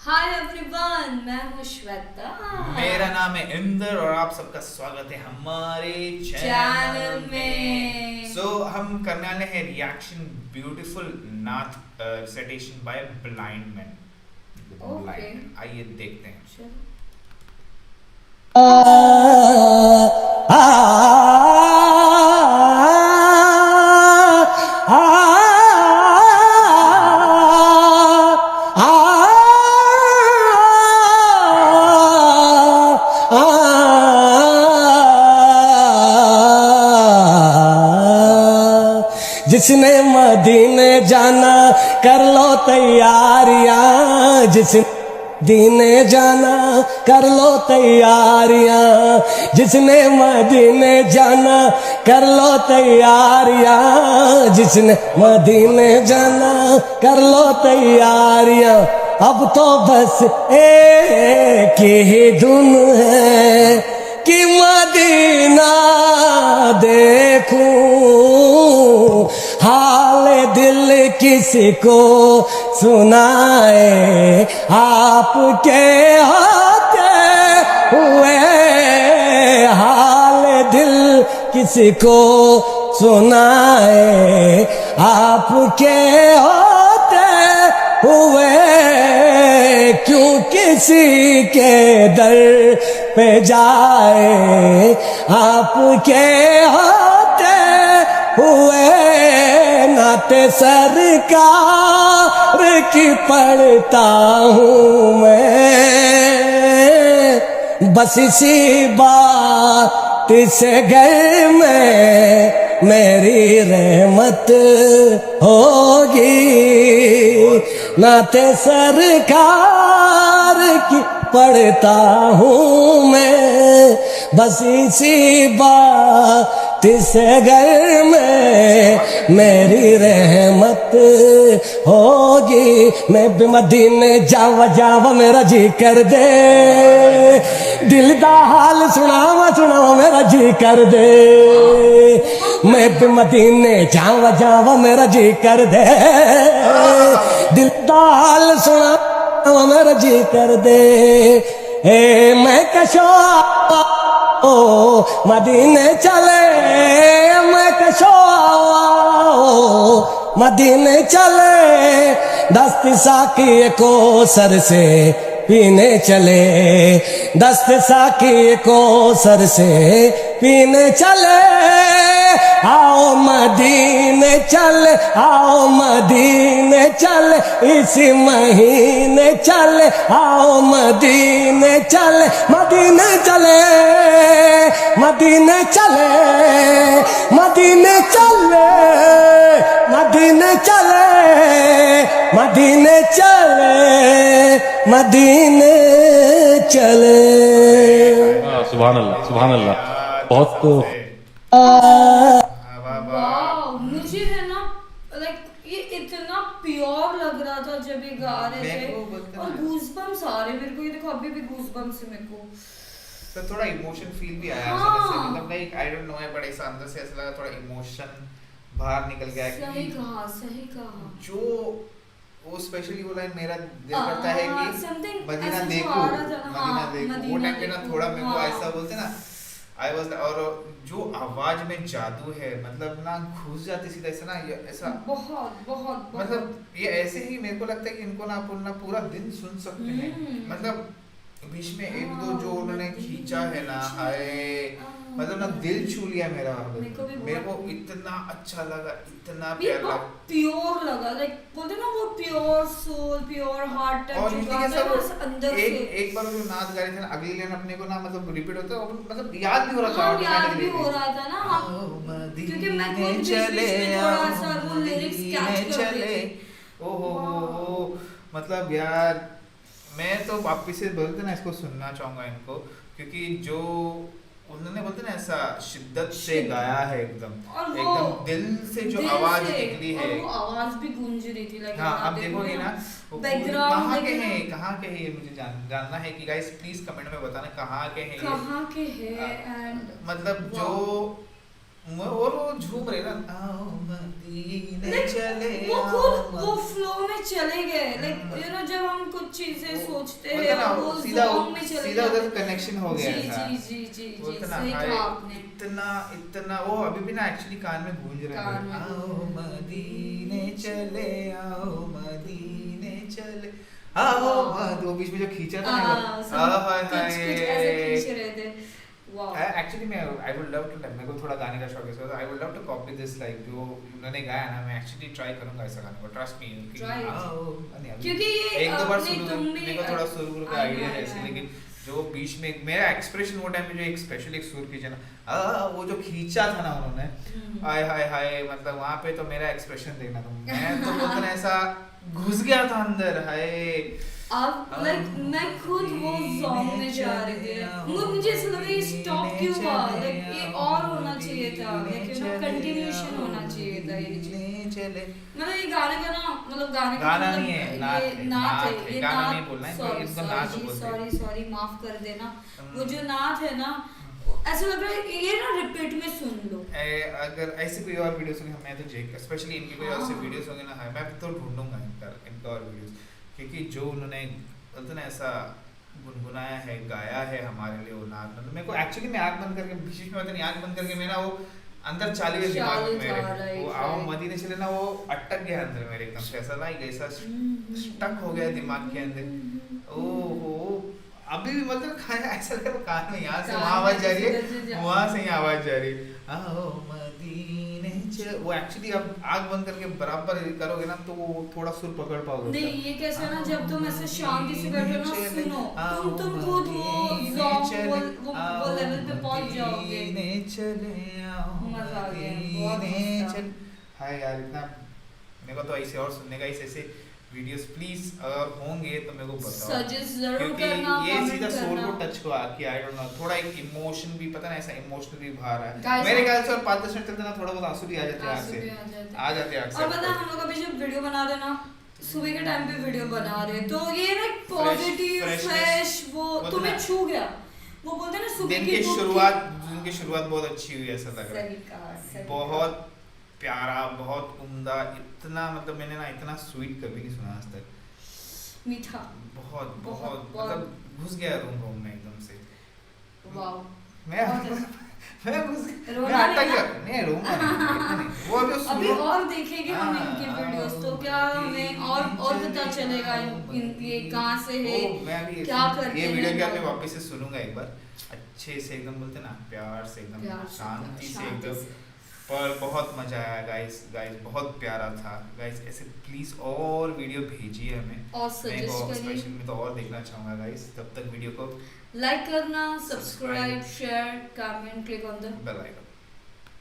Hi everyone, मैं हूँ श्वेता। मेरा नाम है इंदर और आप सबका स्वागत है हमारे चैनल चैनल में। सो हम करने वाले हैं reaction beautiful naat recitation by blind man. Okay, आइए देखते हैं। चलो। जिसने मदीने जाना कर लो तैयारियां, जिसने मदीने जाना कर लो तैयारियां, जिसने मदीने जाना कर लो तैयारियां, जिसने मदीने जाना कर लो तैयारियां। अब तो बस एक ही धुन है कि मदीना देखूं, हाल दिल किसी को सुनाए, आपके होते हुए हाल दिल किसी को सुनाए, आपके होते हुए क्यों किसी के दर पे जाए, आपके होते हुए नाते सरकार की पढ़ता हूँ मैं, बस इसी बात से घर में मेरी रहमत होगी, नाते सरकार की पढ़ता हूँ मैं, बस इसी बात से घर में मेरी रहमत होगी। मैं भी मदीने जावा जावा मेरा जी कर दे, दिल दा हाल सुनावा सुनावा मेरा जी कर दे। मैं भी मदीने जावा जावा मेरा जी कर दे, दिल दा हाल सुनावा मेरा जी कर दे। ए मैं कशो ओ मदीने चले, मैं कशो मदीने चले, दस्त साकी को सर से पीने चले, दस्त साकी को सर से पीने चले। आओ मदीने चल, आओ मदीने चल, इसी महीने चल, आओ मदीने चल, मदीने चले, मदीने चले, मदीने चले, मदीने चले, मदीने चले, मदीने चले। सुभान अल्लाह, सुभान अल्लाह। बहुत वाह, मुझे है ना, लाइक ये इतना प्योर लग रहा था जब ये गा रहे थे, और गूज़बम्स आ रहे मेरे को। ये देखो, अभी भी गूज़बम्स है मेरे को। तो थोड़ा इमोशन फील भी आया हाँ। मतलब लाइक आई डोंट नो है, बट ऐसा अंदर से ऐसा लगा थोड़ा इमोशन बाहर निकल गया। सही कहा, सही कहा। जो वो स्पेशली वो लाइन मेरा दिल करता है कि मदीना देखो, मदीना देखो। वो टाइम पे ना थोड़ा मेरे को ऐसा बोलते ना, आई वाज, और जो आवाज में जादू है, मतलब ना घुस जाती सीधा ऐसा ना, ऐसा बहुत बहुत मतलब ये ऐसे ही मेरे को लगता है कि इनको ना अपन ना पूरा दिन सुन सकते हैं। मतलब बीच में एक दो जो उन्होंने खींचा है ना, हाय मतलब ना दिल छू लिया मेरा। मेरे को इतना अच्छा लगा, इतना प्यार लगा, प्योर लगा, लाइक बोलते ना वो प्योर सोल, प्योर हार्ट। और अंदर एक बार जो नाच गा रहे थे ना, अगली लाइन अपने को ना मतलब रिपीट होता है, मतलब याद भी हो रहा था, याद भी हो रहा था ना, क्योंकि मैं खुद चले थोड़ा सा वो लिरिक्स कैच कर रही थी। ओहो, मतलब यार मैं तो वापिस से बोलते ना इसको सुनना चाहूंगा इनको, क्योंकि जो उन्होंने बोलते ना ऐसा शिद्दत से गाया है, एकदम एकदम दिल से जो आवाज निकली है, वो आवाज भी गूंज रही थी। लाइक हाँ, आप देखोगे ना बैकग्राउंड कहाँ के हैं ये मुझे जानना है कि गाइस प्लीज कमेंट में बताना कहाँ के हैं, कहाँ के हैं। एंड मतलब जो और वो झूम रहे ना, आओ मदीने चले वो आओ खुद वो मदीने। फ्लो में चले गए, लाइक यू नो जब हम कुछ चीजें सोचते बोलते हैं ना, वो सीधा zone में चले सीधा उधर जाते हैं। कनेक्शन हो गया जी था। जी जी जी जी बोलते ना, सही हाय, कहा आपने। इतना वो अभी भी ना एक्चुअली कान में गूंज रहा कान में है, आओ मदीने चले आओ मदीने चले आओ मद, वो बीच में जो खींचा था ना, हाय कुछ ऐसे खींच रहे थे। वाओ। एक्चुअली मैं आई वुड लव टू, मेरे को थोड़ा गाने का शौक है, so I would love to copy this, like जो उन्होंने गाया ना, मैं एक्चुअली ट्राई करूंगा ऐसा गाने को, ट्रस्ट मी। Try it. क्योंकि क्योंकि ये एक दो बार नहीं, सुनो, तुम भी मेरे को थोड़ा सुर का आइडिया है ऐसे, हाँ। लेकिन जो बीच में मेरा एक्सप्रेशन वो टाइम पे जो एक स्पेशल एक सुर खींचा ना, वो जो खींचा था ना उन्होंने, हाय हाय हाय, मतलब वहाँ पे तो मेरा एक्सप्रेशन देखना तुम, मैं तो बोलते ना ऐसा घुस गया था अंदर, हाय। अब लाइक मैं खुद वो जोन में जा रही थी, मुझे ऐसा लगा ये स्टॉप क्यों हुआ, लाइक ये और होना चाहिए था, लाइक यू नो कंटिन्यूएशन होना चाहिए था ये चीज। मतलब ये गाने का ना, मतलब गाने का गाना मतलब नहीं है, ये नाच है, नाच नाच है, है, ये गाना नाच, नहीं बोलना है, इसको नाच बोलते हैं। सॉरी सॉरी माफ कर देना। वो जो नाच है ना, ऐसा लग रहा है ये ना रिपीट में सुन लो। अगर ऐसे कोई और वीडियोस होंगे, मैं तो जेक स्पेशली इनकी कोई और से वीडियोस होंगे ना, मैं तो ढूंढूंगा इनका और वीडियोस, क्योंकि जो उन्होंने बोलते ना ऐसा गुनगुनाया है, गाया है हमारे लिए वो नाच, मतलब मेरे को एक्चुअली मैं आँख बंद करके, बीच में नहीं आँख बंद करके मेरा वो अंदर चाली गया दिमाग में मेरे, वो आओ मदीने चले ना, वो अटक गया अंदर मेरे एकदम से, ऐसा लाइक ऐसा स्टक हो गया दिमाग के अंदर। ओहो, अभी भी मतलब ऐसा लग रहा कान में यहाँ से वहाँ आवाज जा रही है, वहाँ से यहाँ आवाज जा रही है, आओ मदीने चले। वो एक्चुअली अब आँख बंद करके बराबर करोगे ना तो वो थोड़ा सुर पकड़ पाओगे। नहीं ये कैसा है ना, जब तुम ऐसे शांति से बैठो ना, सुनो तुम खुद वो लेवल पे पहुंच जाओगे। मजा आ गया, बहुत मजा। हाय यार, इतना मेरे को तो ऐसे और सुनने का ऐसे वीडियोस प्लीज अगर होंगे तो मेरे को बताओ, सजेस्ट जरूर क्योंकि करना, ये कमेंट सीधा सोल करना। को टच को आके आई डोंट नो, थोड़ा एक इमोशन भी पता ना, ऐसा इमोशनली बाहर है Guys, मेरे ख्याल से। और 5-10 मिनट चलते ना थोड़ा बहुत आंसू भी आ जाते हैं आँख आंसू भी से, आ जाते हैं आँख से। और पता है हम लोग अभी जब वीडियो बना रहे हैं ना, सुबह के टाइम पे वीडियो बना रहे हैं, तो ये ना पॉजिटिव फ्रेश वो तुम्हें छू गया, वो बोलते हैं ना सुबह दिन की की धूप शुरुआत बहुत अच्छी हुई, ऐसा लग रहा है। सही कहा, सही बहुत प्यारा, बहुत उम्दा, इतना मतलब मैंने ना इतना स्वीट कभी नहीं सुना आज तक, मीठा, बहुत बहुत, बहुत मतलब घुस गया रूम में एकदम से। वाओ। मैं रोना अटक नहीं गया, ना? नहीं रोना नहीं, वो अभी अभी सुनो। और देखेंगे हम इनके हाँ, वीडियोस, तो क्या हमें और पता चलेगा ये कहाँ से है, ओ, मैं अभी क्या करते ये हैं वीडियो क्या लोग। मैं वापस से सुनूंगा एक बार अच्छे से, एकदम बोलते ना प्यार से, एकदम प्यार से, शांति से शांति एकदम। से। पर बहुत मजा आया गाइस, बहुत प्यारा था गाइस। ऐसे प्लीज और वीडियो भेजिए हमें, और सजेस्ट करिए, स्पेशली मैं तो और देखना चाहूंगा गाइस। तब तक वीडियो को लाइक करना, subscribe, share, comment, click on the bell icon.